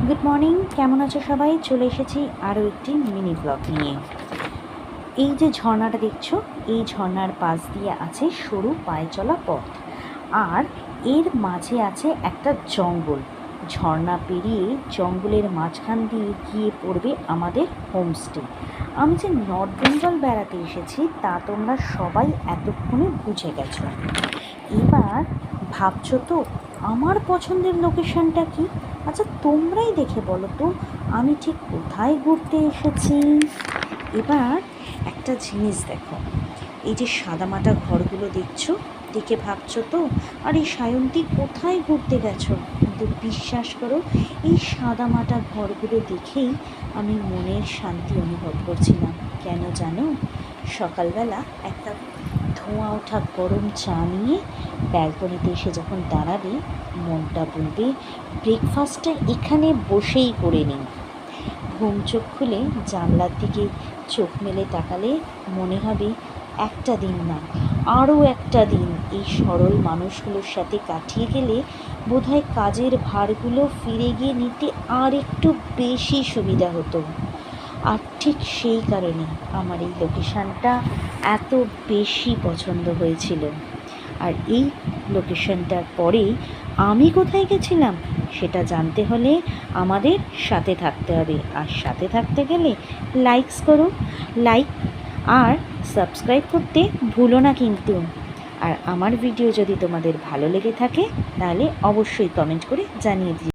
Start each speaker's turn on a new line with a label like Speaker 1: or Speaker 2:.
Speaker 1: Good morning, কেমন আছো সবাই? চলে এসেছি আরও একটি মিনি ব্লগ নিয়ে। এই যে ঝর্ণাটা দেখছো, এই ঝর্ণার পাশ দিয়ে আছে সরু পায়ে চলা পথ, আর এর মাঝে আছে একটা জঙ্গল। ঝর্ণা পেরিয়ে জঙ্গলের মাঝখান দিয়ে গিয়ে পড়বে আমাদের হোমস্টে। আমি যে নর্থ বেঙ্গল বেড়াতে এসেছি তা তোমরা সবাই এতক্ষণে বুঝে গেছো। এবার ভাবছো তো আমার পছন্দের লোকেশনটা কি? আচ্ছা, তোমরাই দেখে বলো তো আমি ঠিক কোথায় ঘুরতে এসেছি। এবার একটা জিনিস দেখো, এই যে সাদামাটা ঘরগুলো দেখছো, দেখে ভাবছো তো আর এই সায়ন্তী কোথায় ঘুরতে গেছো, কিন্তু বিশ্বাস করো এই সাদামাটা ঘরগুলো দেখেই আমি মনের শান্তি অনুভব করছিলাম। কেন জানো? সকালবেলা একটা ধোঁয়া ওঠা গরম চা নিয়ে ব্যালকনিতে এসে যখন দাঁড়াবে, মনটা বলবে ব্রেকফাস্টটা এখানে বসেই করে নিই। ঘুম চোখ খুলে জানলার দিকে চোখ মেলে তাকালে মনে হবে একটা দিন না, আরও একটা দিন এই সরল মানুষগুলোর সাথে কাটিয়ে গেলে বোধহয় কাজের ভারগুলো ফিরে গিয়ে নিতে আর একটু বেশি সুবিধা হতো। আর ঠিক সেই কারণে আমার এই লোকেশানটা এত বেশি পছন্দ হয়েছিল। আর এই লোকেশনটার পরেই আমি কোথায় গেছিলাম সেটা জানতে হলে আমাদের সাথে থাকতে হবে, আর সাথে থাকতে গেলে লাইক আর সাবস্ক্রাইব করতে ভুলো না কিন্তু। আর আমার ভিডিও যদি তোমাদের ভালো লেগে থাকে তাহলে অবশ্যই কমেন্ট করে জানিয়ে দিও।